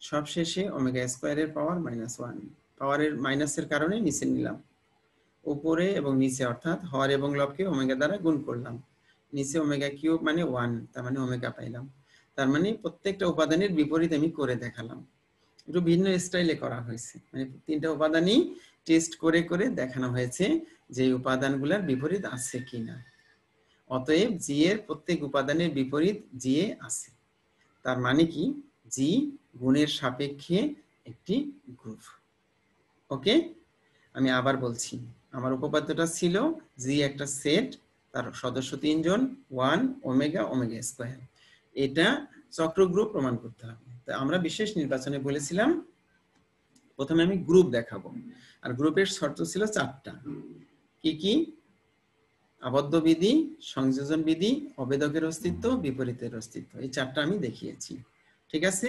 সবশেষে ওমেগা স্কয়ারের পাওয়ার -1, পাওয়ারের মাইনাসের কারণে নিচে নিলাম। উপরে এবং নিচে অর্থাৎ হর এবং লবকে ওমেগা দ্বারা গুণ করলাম। নিচে ওমেগা কিউব মানে 1, তার মানে ওমেগা পাইলাম। তার মানে প্রত্যেকটা উপাদানের বিপরীত আমি করে দেখালাম, একটু ভিন্ন স্টাইলে করা হয়েছে, মানে তিনটা উপাদানই টেস্ট করে করে দেখানো হয়েছে যে উপাদানগুলোর বিপরীত আছে কিনা। অতএব জি এর প্রত্যেক উপাদানের বিপরীত জি এ আছে, তার মানে কি জি গুণের সাপেক্ষে একটি গ্রুপ। ওকে, আমি আবার বলছি, আমার উপপাদ্যটা ছিল জি একটা সেট, তার সদস্য 3 জন, 1 ওমেগা ওমেগা স্কয়ার। এটা চক্র গ্রুপ প্রমাণ করতে হবে। তো আমরা বিশেষ নির্বাচনে বলেছিলাম প্রথমে আমি গ্রুপ দেখাবো, আর গ্রুপের শর্ত ছিল 4টা। কি কি? আবদ্ধ বিধি, সংযোজন বিধি, অবেদকের অস্তিত্ব, বিপরীতের অস্তিত্ব, এই 4টা আমি দেখিয়েছি। ঠিক আছে,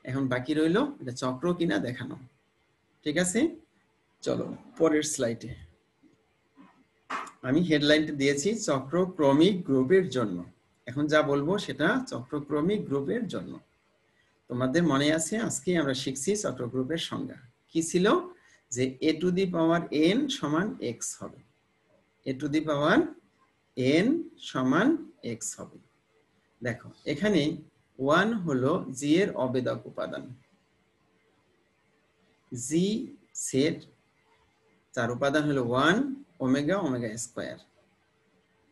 এখন বাকি রইল এটা চক্র কিনা দেখানো। ঠিক আছে, চলো পরের স্লাইডে। আমি হেডলাইনটা দিয়েছি চক্রক্রমিক গ্রুপের জন্য। এখন যা বলবো সেটা চক্রক্রমিক গ্রুপের জন্য। তোমাদের মনে আছে আজকে আমরা শিখছি চক্র গ্রুপের সংজ্ঞা কি ছিল, যে a to the power n সমান x হবে, a to the power n সমান x হবে। দেখো এখানে 1 হলো জি এর অবেদক উপাদান। জি সেট তার উপাদান হলো 1 ওমেগা ওমেগা স্কয়ার।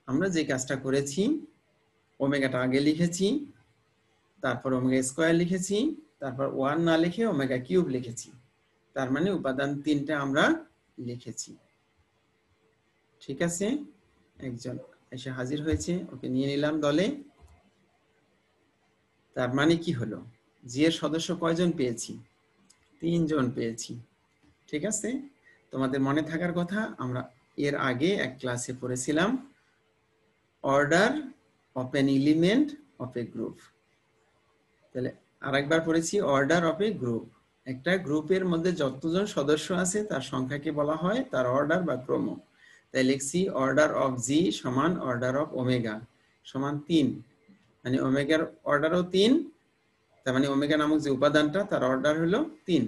আমরা যে কাজটা করেছি, ওমেগাটা আগে লিখেছি, তারপর ওমেগা স্কয়ার লিখেছি, তারপর 1 না লিখে ওমেগা কিউব লিখেছি। তার মানে উপাদান 3টা আমরা লিখেছি। ঠিক আছে, একজন এসে হাজির হয়েছে, ওকে নিয়ে নিলাম দলে। তার মানে কি হলো, জি এর সদস্য কয়জন পেয়েছি? 3 জন পেয়েছি। ঠিক আছে, তোমাদের মনে থাকার কথা, আমরা এর আগে এক ক্লাসে পড়েছিলাম order of N element of A group. তাহলে আরেকবার পড়েছি অর্ডার অফ এ গ্রুপ। একটা গ্রুপের মধ্যে যতজন সদস্য আছে তার সংখ্যাকে বলা হয় তার অর্ডার বা ক্রম। তাই লিখছি অর্ডার অফ জি সমান অর্ডার অফ ওমেগা সমান 3, মানে ওমেগার অর্ডারও 3, তার মানে ওমেগা নামক যে উপাদানটা তার অর্ডার হলো 3,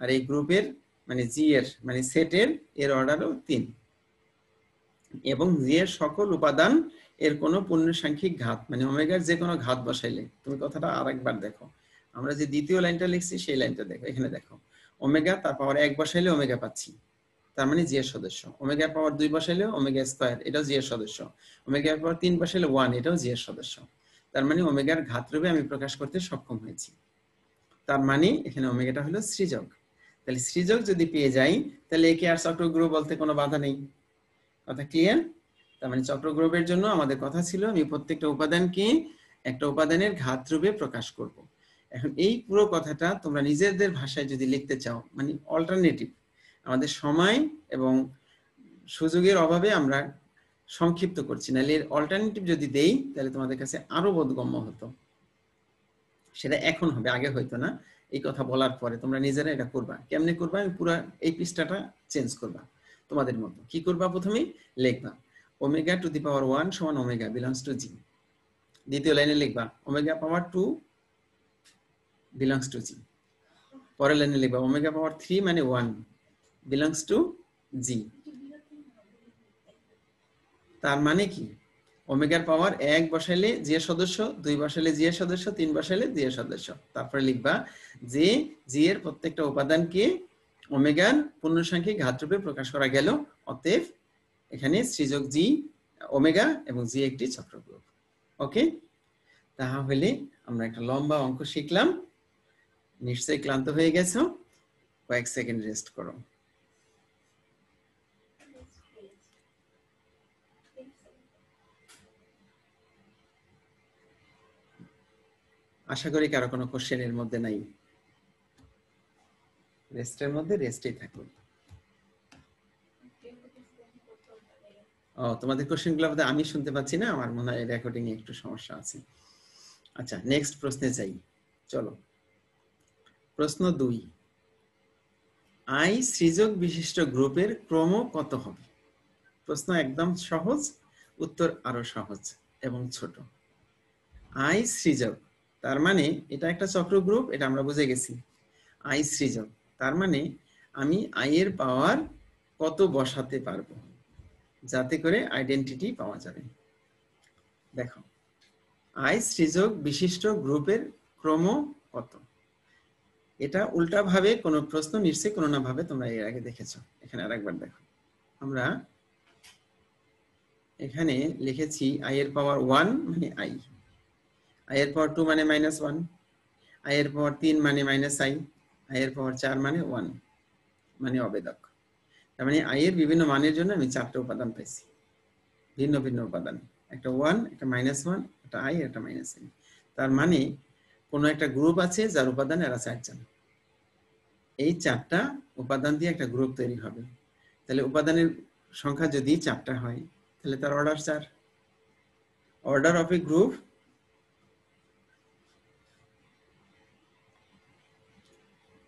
আর এই গ্রুপের মানে জি এর মানে সেটের এর অর্ডারও 3, এবং জি এর সকল উপাদান এর কোনো পূর্ণসাংখ্যিক ঘাত মানে ওমেগার যে কোনো ঘাত বসাইলে। তুমি কথাটা আরেকবার দেখো, আমরা যে দ্বিতীয় লাইনটা লিখছি সেই লাইনটা দেখো, এখানে দেখো ওমেগা তার পাওয়ার 1 বসাইলে ওমেগা পাচ্ছি, তার মানে জি এর সদস্য। ওমেগার পাওয়ার 2 বসাইলে ওমেগা স্কয়ার, এটাও জি এর সদস্য। ওমেগার পাওয়ার 3 বসাইলে 1, এটাও জি এর সদস্য। তার মানে ওমেগার ঘাত রূপে আমি প্রকাশ করতে সক্ষম হয়েছি। তার মানে এখানে ওমেগাটা হলো সৃজক। তাহলে সৃজক যদি পেয়ে যাই, তাহলে একে আর চক্রগ্রহ বলতে কোনো বাধা নেই। কথা ক্লিয়ার? তার মানে চক্রগ্রহের জন্য আমাদের কথা ছিল আমি প্রত্যেকটা উপাদানকে একটা উপাদানের ঘাত রূপে প্রকাশ করব। এখন এই পুরো কথাটা তোমরা নিজেদের ভাষায় যদি লিখতে চাও, মানে অল্টারনেটিভ, আমাদের সময় এবং সুযোগের অভাবে আমরা সংক্ষিপ্ত করছি, নাহলে এর অল্টারনেটিভ যদি দেই তাহলে তোমাদের কাছে আরো বোধগম্য হতো। সেটা এখন হবে, আগে হয়তো না। এই কথা বলার পরে তোমরা নিজেরা এটা করবা। কেমনে করবা? আমি পুরো এই পৃষ্ঠাটা চেঞ্জ করবা তোমাদের মতো। কি করবা? প্রথমে লিখবা ওমেগা টু দি পাওয়ার 1 সমান ওমেগা বিলংস টু জি। দ্বিতীয় লাইনে লিখবা ওমেগা পাওয়ার 2 বিলংস টু জি। পরের লাইনে লিখবা ওমেগা পাওয়ার 3 মানে 1 বিলংস টু জি। তার মানে কি? ওমেগার পাওয়ার 1 বসাইলে জি এর সদস্য, 2 বসাইলে জি এর সদস্য, 3 বসাইলে জি এর সদস্য। তারপরে লিখবা যে জি এর প্রত্যেকটা উপাদানকে ওমেগার পূর্ণসাংখ্যিক ঘাত রূপে প্রকাশ করা গেল। অতএব এখানে সৃজক জি ওমেগা এবং জি একটি চক্রগ্রহ। ওকে, তাহলে আমরা একটা লম্বা অঙ্ক শিখলাম। নিশ্চয়ই ক্লান্ত হয়ে গেছো, কয়েক সেকেন্ড রেস্ট করো। আশা করি কারো কোনো কোশ্চেনের মধ্যে নাই। রেস্টের মধ্যে রেস্টেই থাকুন। ও, তোমাদের কোশ্চেনগুলো আমি শুনতে পাচ্ছি না, আমার মনে হয় রেকর্ডিং এ একটু সমস্যা আছে। আচ্ছা, নেক্সট প্রশ্নে যাই। চলো, প্রশ্ন 2, আই সৃজক বিশিষ্ট গ্রুপের ক্রম কত হবে? প্রশ্ন একদম সহজ, উত্তর আরো সহজ এবং ছোট। আই সৃজক, তার মানে এটা একটা চক্র গ্রুপ, এটা আমরা বুঝে গেছি। আই সৃজক, তার মানে আমি আই এর পাওয়ার কত বসাতে পারবো যাতে করে আইডেন্টিটি পাওয়া যাবে। দেখো, আই সৃজক বিশিষ্ট গ্রুপের ক্রম কত? এটা উল্টা ভাবে কোন প্রশ্ন নিশ্চয়ই কোনো না ভাবে তোমরা এর আগে দেখেছো। এখানে আরেকবার দেখো, আমরা এখানে লিখেছি আই এর পাওয়ার 1 মানে আই, আই এর পাওয়ার 2 মানে -1, আই এর পাওয়ার 3 মানে -i, আই এর পাওয়ার 4 মানে 1 মানে অবেদক। তার মানে আই এর বিভিন্ন মানের জন্য আমি 4টা উপাদান পাইছি, ভিন্ন ভিন্ন উপাদান, একটা 1, একটা -1, একটা i, একটা -i। তার মানে কোন একটা গ্রুপ আছে যার উপাদান এরা 4 জন, এই 4টা উপাদান দিয়ে একটা গ্রুপ তৈরি হবে। তাহলে উপাদানের সংখ্যা যদি 4টা হয় তাহলে তার order 4। Order of A group,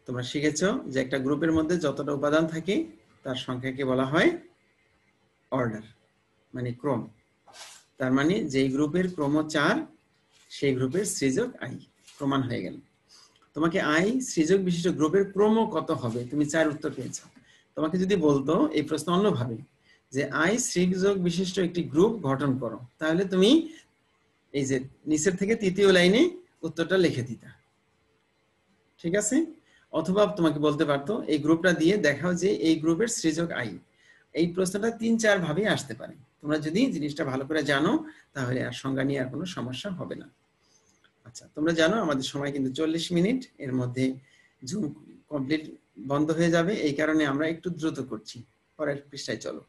তোমরা শিখেছো যে একটা গ্রুপের মধ্যে যতটা উপাদান থাকে তার সংখ্যাকে বলা হয় অর্ডার মানে ক্রম। তার মানে যেই গ্রুপের ক্রম 4 সেই গ্রুপের সৃজক আই। প্রমাণ হয়ে গেল। তোমাকে আই সৃজক বিশিষ্ট গ্রুপের ক্রম কত হবে, তুমি 4 উত্তর পেয়েছো। তোমাকে যদি বলতো এই প্রশ্ন অন্যভাবে যে আই সৃজক বিশিষ্ট একটি গ্রুপ গঠন করো, তাহলে তুমি এই যে নিচের থেকে তৃতীয় লাইনে উত্তরটা লিখে দিতা, ঠিক আছে? অথবা তোমাকে বলতে পারতো এই গ্রুপটা দিয়ে দেখাও যে এই গ্রুপের সৃজক আই। এই প্রশ্নটা ৩-৪ ভাবে আসতে পারে। তোমরা যদি জিনিসটা ভালো করে জানো তাহলে আর সংজ্ঞা নিয়ে আর কোনো সমস্যা হবে না। আচ্ছা, তোমরা জানো আমাদের সময় কিন্তু 40 মিনিট, এর মধ্যে জুম কমপ্লিট বন্ধ হয়ে যাবে, এই কারণে আমরা একটু দ্রুত করছি। পরের পৃষ্ঠায় চলো।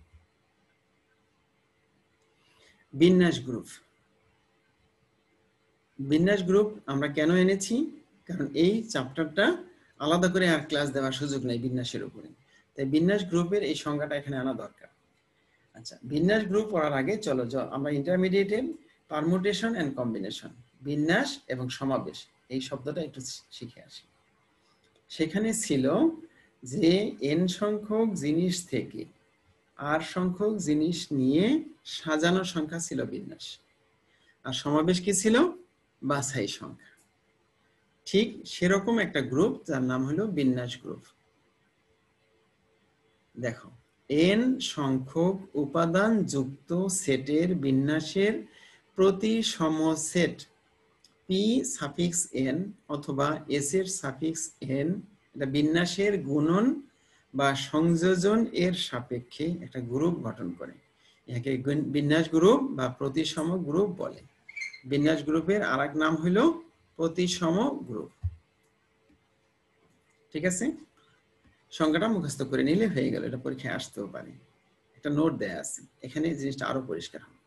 বিন্যাস গ্রুপ। বিন্যাস গ্রুপ আমরা কেন এনেছি? কারণ এই চ্যাপ্টারটা আলাদা করে আর ক্লাস দেওয়ার সুযোগ নেই বিন্যাসের উপরে, তাই বিন্যাস গ্রুপের এই সংজ্ঞাটা এখানে আনা দরকার। আচ্ছা, বিন্যাস গ্রুপ পড়ার আগে চলো আমরা ইন্টারমিডিয়েটে পারমুটেশন এন্ড কম্বিনেশন, বিন্যাস এবং সমাবেশ এই শব্দটা একটু শিখে আসি। সেখানে ছিল যে n সংখ্যক জিনিস থেকে r সংখ্যক জিনিস নিয়ে সাজানো সংখ্যা ছিল বিন্যাস, আর সমাবেশ কি ছিল? বাছাই সংখ্যা। ঠিক সেরকম একটা গ্রুপ যার নাম হলো বিন্যাস গ্রুপ। দেখো, n সংখ্যক উপাদান যুক্ত সেটের বিন্যাসের প্রতি সমসেট p সাফিক্স n অথবা s এর সাফিক্স n এটা বিন্যাসের গুণন বা সংযোজন এর সাপেক্ষে একটা গ্রুপ গঠন করে। একে বিন্যাস গ্রুপ বা প্রতিসম গ্রুপ বলে। বিন্যাস গ্রুপের আরেক নাম হলো প্রতিসম গ্রুপ। ঠিক আছে, সংজ্ঞাটা মুখস্থ করে নিলে হয়ে গেল, এটা পরীক্ষায় আসতেও পারে। একটা নোট দেয়া আছে, এখানে জিনিসটা আরো পরিষ্কার হবে।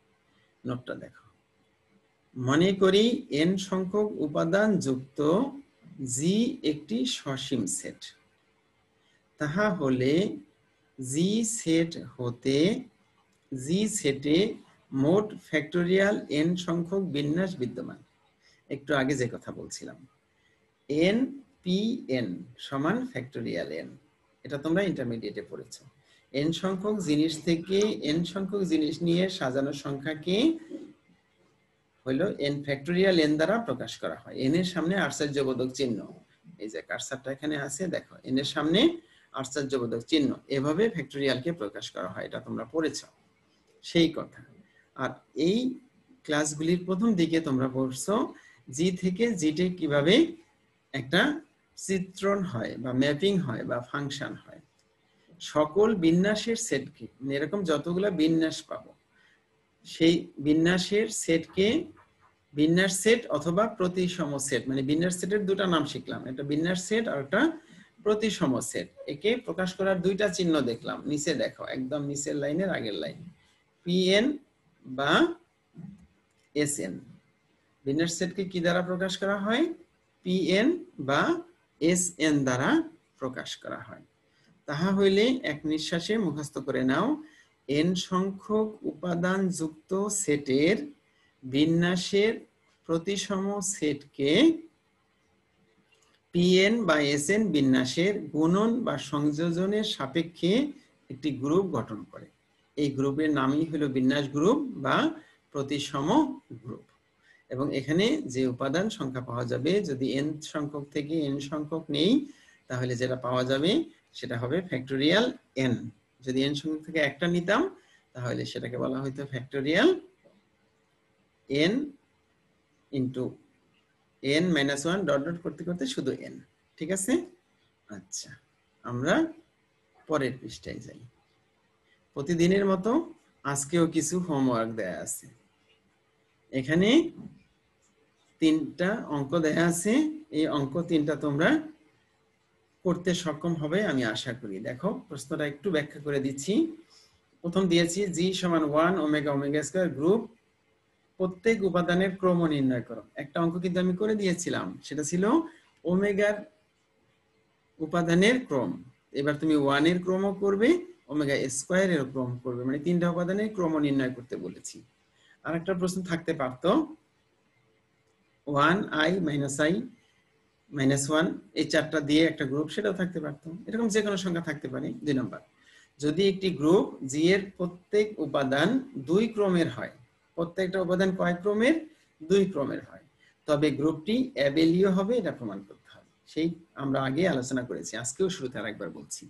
নোটটা দেখো, মনে করি n সংখ্যক উপাদান যুক্ত G একটি সসীম সেট, তাহা হলে G সেট হতে G সেটে মোট ফ্যাক্টোরিয়াল n সংখ্যক বিন্যাস বিদ্যমান। একটু আগে যে কথা বলছিলাম, n pn সমান ফ্যাক্টোরিয়াল n, এটা তোমরা ইন্টারমিডিয়েটে পড়েছো। n সংখ্যক জিনিস থেকে n সংখ্যক জিনিস নিয়ে সাজানো সংখ্যাকে হলো n ফ্যাক্টোরিয়াল n দ্বারা প্রকাশ করা হয়। n এর সামনে আশ্চর্যবোধক চিহ্ন, এই যে কার্সারটা এখানে আছে দেখো, n এর সামনে আশ্চর্যবোধক চিহ্ন, এভাবে ফ্যাক্টোরিয়ালকে প্রকাশ করা হয়, এটা তোমরা পড়েছো সেই কথা। আর এই ক্লাসগুলির প্রথম দিকে তোমরা পড়ছো জি থেকে জিটে কিভাবে একটা চিত্রণ হয় বা ম্যাপিং হয় বা ফাংশন হয়। সকল বিন্যাসের সেটকে, এরকম যতগুলো বিন্যাস পাবো সেই বিন্যাসের সেটকে বিন্যাস সেট অথবা প্রতিসম সেট, মানে বিন্যাস সেটের দুটা নাম শিখলাম, একটা বিন্যাস সেট আর একটা প্রতিসম সেট। একে প্রকাশ করার দুইটা চিহ্ন দেখলাম, নিচে দেখো একদম নিচের লাইনের আগের লাইন, pn বা sn। বিন্যাস সেটকে কি দ্বারা প্রকাশ করা হয়? pn বা sn দ্বারা প্রকাশ করা হয়। তাহা হইলে এক নিঃশ্বাসে মুখস্থ করে নাও, n সংখ্যক উপাদান যুক্ত সেটের বিন্যাসের প্রতিসম সেটকে pn বা sn বিন্যাসের গুণন বা সংযোজনের সাপেক্ষে একটি গ্রুপ গঠন করে। এই গ্রুপের নামই হলো বিন্যাস গ্রুপ বা প্রতিসম গ্রুপ। এবং এখানে যে উপাদান সংখ্যা পাওয়া যাবে, যদি n সংখ্যক থেকে n সংখ্যক নেই তাহলে যেটা পাওয়া যাবে সেটা হবে ফ্যাক্টোরিয়াল n। যদি n সংখ্যক থেকে একটা নিতাম তাহলে সেটাকে বলা হতো factorial n into n minus 1 dot dot করতে করতে শুধু n। ঠিক আছে, আচ্ছা আমরা পরের পৃষ্ঠায় যাই। প্রতিদিনের মতো আজকেও কিছু হোমওয়ার্ক দেয়া আছে। এখানে 3টা অঙ্ক দেয়া আছে, এই অঙ্ক 3টা তোমরা করতে সক্ষম হবে আমি আশা করি। দেখো প্রশ্নটা একটু ব্যাখ্যা করে দিচ্ছি। প্রথম দিয়েছি g সমান 1 ওমেগা ওমেগা স্কয়ার গ্রুপ, প্রত্যেক উপাদানের ক্রম নির্ণয় করো। একটা অঙ্ক কিন্তু আমি করে দিয়েছিলাম, সেটা ছিল ওমেগার উপাদানের ক্রম। এবার তুমি 1 এর ক্রমও করবে, ওমেগা স্কয়ার এর ক্রম করবে, মানে 3টা উপাদানের ক্রম নির্ণয় করতে বলেছি। আরেকটা প্রশ্ন থাকতে পারতো 1i মাইনাস 1 এই 4টা দিয়ে একটা গ্রুপ, সেটাও থাকতে পারতো। এরকম যে কোনো সংখ্যা থাকতে পারে। 2 নম্বর, যদি একটি গ্রুপ জি এর প্রত্যেক উপাদান 2 ক্রমের হয়, প্রত্যেকটা উপাদান কয় ক্রমের? 2 ক্রমের হয়, তবে গ্রুপটি অ্যাবেলীয় হবে, এটা প্রমাণ করতে হবে। সেই আমরা আগে আলোচনা করেছি, আজকেও শুরুতে আরেকবার বলছি,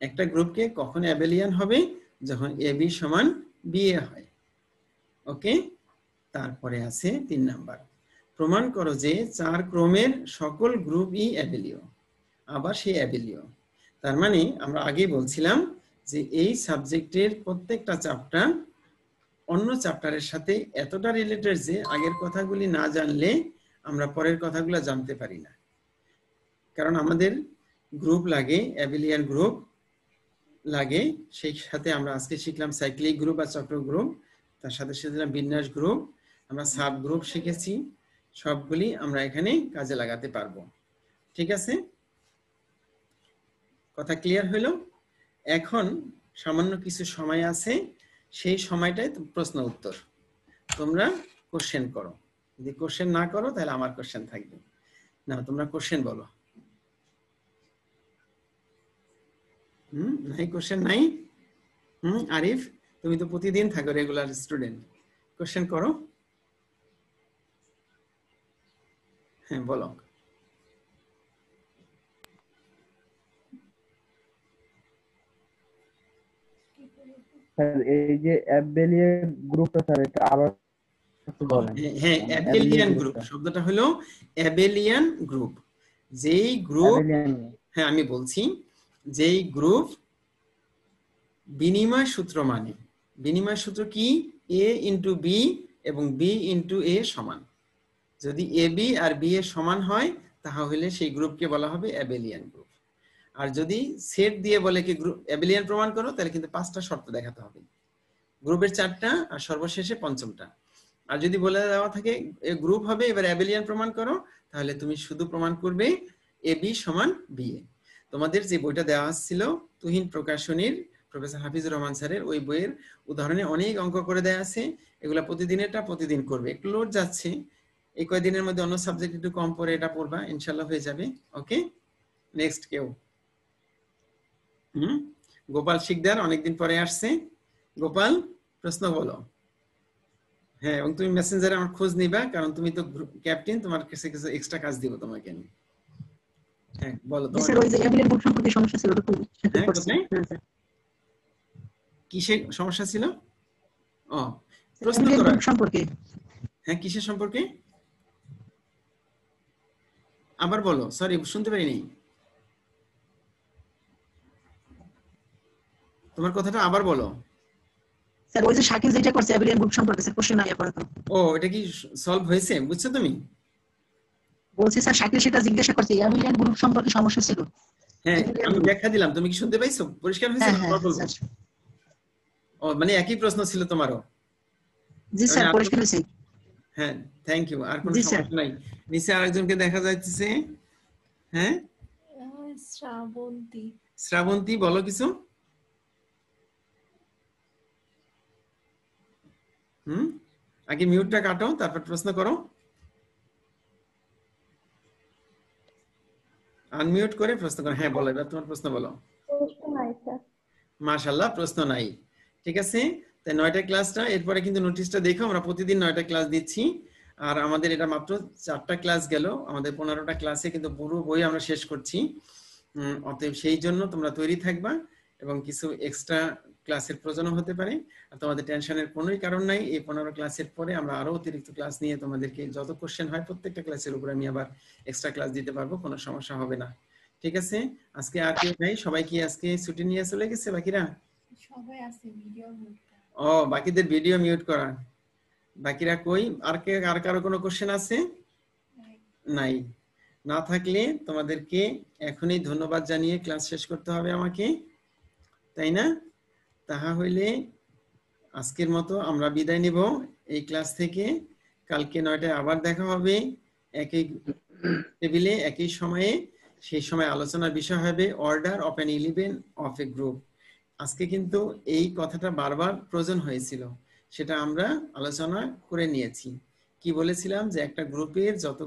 একটা গ্রুপকে কখন অ্যাবেলিয়ান হবে? যখন ab সমান ba হয়। ওকে, তারপরে আছে 3 নাম্বার, প্রমাণ করো যে 4 ক্রমের সকল গ্রুপই অ্যাবেলীয়। আবার সেই অ্যাবেলীয়, তার মানে আমরা আগেই বলছিলাম যে এই সাবজেক্টের প্রত্যেকটা চ্যাপ্টার অন্য চ্যাপ্টারের সাথে এতটা রিলেটেড যে আগের কথাগুলি না জানলে আমরা পরের কথাগুলো জানতে পারি না। কারণ আমাদের গ্রুপ লাগে, অ্যাবেলিয়ান গ্রুপ লাগে, সেই সাথে আমরা আজকে শিখলাম সাইক্লিক গ্রুপ আর চক্র গ্রুপ, তার সাথে শিখলাম বিন্যাস গ্রুপ, আমরা সাব গ্রুপ শিখেছি, সবগুলি আমরা এখানে কাজে লাগাতে পারবো। ঠিক আছে, কথা ক্লিয়ার হলো? এখন সামান্য কিছু সময় আছে, সেই সময়টাই প্রশ্ন উত্তর। তোমরা কোশ্চেন করো, যদি কোশ্চেন না করো তাহলে আমার কোশ্চেন থাকবে না। তোমরা কোশ্চেন বলো। নাই কোশ্চেন নাই? আরিফ, তুমি তো প্রতিদিন থাকো রেগুলার স্টুডেন্ট, কোশ্চেন করো। হ্যাঁ বলো। স্যার এই যে অ্যাবেলিয়ান গ্রুপটা স্যার এটা আবার একটু বলেন। হ্যাঁ, অ্যাবেলিয়ান গ্রুপ শব্দটা হলো অ্যাবেলিয়ান গ্রুপ। যেই গ্রুপ, হ্যাঁ আমি বলছি, যেই গ্রুপ বিনিময় সূত্র মানে, বিনিময় সূত্র কি? a ইন্টু বি এবং b ইন্টু a সমান। যদি এ বি আর বি এর সমান হয় তাহলে সেই গ্রুপকে বলা হবে অ্যাবেলিয়ান গ্রুপ। আর যদি সেট দিয়ে বলে কি গ্রুপ অ্যাবেলিয়ান প্রমাণ করো, তাহলে কিন্তু 5টা শর্ত দেখাতে হবে, গ্রুপের 4টা আর সর্বশেষে 5টা। আর যদি বলে দেওয়া থাকে গ্রুপ হবে এবার অ্যাবেলিয়ান প্রমাণ করো, তাহলে তুমি শুধু প্রমাণ করবে এ বি সমান বি এ। তোমাদের যে বইটা দেওয়া ছিল তুহিন প্রকাশনীর প্রফেসর হাফিজুর রহমান স্যারের, ওই বইয়ের উদাহরণে অনেক অঙ্ক করে দেওয়া আছে, এগুলা প্রতিদিনেরটা প্রতিদিন করবে। একটু লোড যাচ্ছে, এই কয়েকদিনের মধ্যে অন্য সাবজেক্ট একটু কম পড়ে এটা পড়বা, ইনশাল্লাহ হয়ে যাবে। ওকে, নেক্সট কেউ? গোপাল শিকদার অনেকদিন পরে আসছে। গোপাল প্রশ্ন বলো। হ্যাঁ, এবং তুমি মেসেঞ্জারে আমার খোঁজ নিবা, কারণ তুমি তো ক্যাপ্টেন, তোমার কাছে কিছু এক্সট্রা কাজ দিব তোমাকে আমি। হ্যাঁ বলো। তোমার স্যার ওই যে অ্যাবেলিয়ান গ্রুপ সম্পর্কে সমস্যা ছিল তো হ্যাঁ কোথায় কিসের সমস্যা ছিল? ও প্রশ্ন করো সম্পর্কে। হ্যাঁ কিসের সম্পর্কে আবার বলো, সরি শুনতে পারিনি তোমার কথাটা, আবার বলো। স্যার ওই যে শাকিল যেটা করছে অ্যাবেলিয়ান গ্রুপ সম্পর্কে স্যার কোশ্চেন আইয়া পড়া তো। ও এটা কি সলভ হয়েছে বুঝছো তুমি? বলছি স্যার শাকিল সেটা জিজ্ঞাসা করছে অ্যাবেলিয়ান গ্রুপ সম্পর্কে সমস্যা ছিল। হ্যাঁ আমি ব্যাখ্যা দিলাম, তুমি কি শুনতে পাইছো? পরিষ্কার হয়েছে? ও মানে একই প্রশ্ন ছিল তোমারও? জি স্যার পরিষ্কার হয়েছে। হ্যাঁ থ্যাংক ইউ। আর কোনো সমস্যা নাই? নিচে আরেকজনকে দেখা যাচ্ছে। হ্যাঁ শ্রাবন্তী। শ্রাবন্তী বলো কিছু। আগে মিউটটা কাটো তারপর প্রশ্ন করো, আনমিউট করে প্রশ্ন করো। হ্যাঁ বলো, এবার তোমার প্রশ্ন বলো। মাশাআল্লাহ প্রশ্ন নাই, ঠিক আছে। তাই 9টা ক্লাসটা, এরপরে কিন্তু নোটিশটা দেখো আমরা প্রতিদিন 9টা ক্লাস দিচ্ছি, আর আমাদের এটা মাত্র 4টা ক্লাস গেল, আমাদের 15টা ক্লাসে কিন্তু পুরো বই আমরা শেষ করছি। অতএব সেই জন্য তোমরা তৈরি থাকবা, এবং কিছু এক্সট্রা ক্লাসের প্রয়োজন হতে পারে। আর তোমাদের টেনশনের কোনোই কারণ নাই, এই 15 ক্লাসের পরে আমরা আরো অতিরিক্ত ক্লাস নিয়ে তোমাদেরকে যত কোশ্চেন হয় প্রত্যেকটা ক্লাসের উপর আমি আবার এক্সট্রা ক্লাস দিতে পারবো, কোনো সমস্যা হবে না। ঠিক আছে, আজকে আর কেউ নাই? সবাই কি আজকে ছুটি নিয়ে চলে গেছে? বাকিরা সবাই আছে ভিডিও মিউট করা। ও বাকিদের ভিডিও মিউট করা। বাকিরা কই? আর কারো কোনো কোশ্চেন আছে? নাই। না থাকলে তোমাদেরকে এখনই ধন্যবাদ জানিয়ে ক্লাস শেষ করতে হবে আমাকে, তাই না? তাহা হইলে আজকের মতো আমরা বিদায় নিব এই ক্লাস থেকে। কালকে 9টায় আবার দেখা হবে একই টেবিলে একই সময়ে। সেই সময় আলোচনার বিষয় হবে order of an element of A group. আজকে কিন্তু এই কথাটা বারবার প্রয়োজন হয়েছিল, সেটা আমরা আলোচনা করে নিয়েছি। কি বলেছিলাম? যে একটা গ্রুপের যত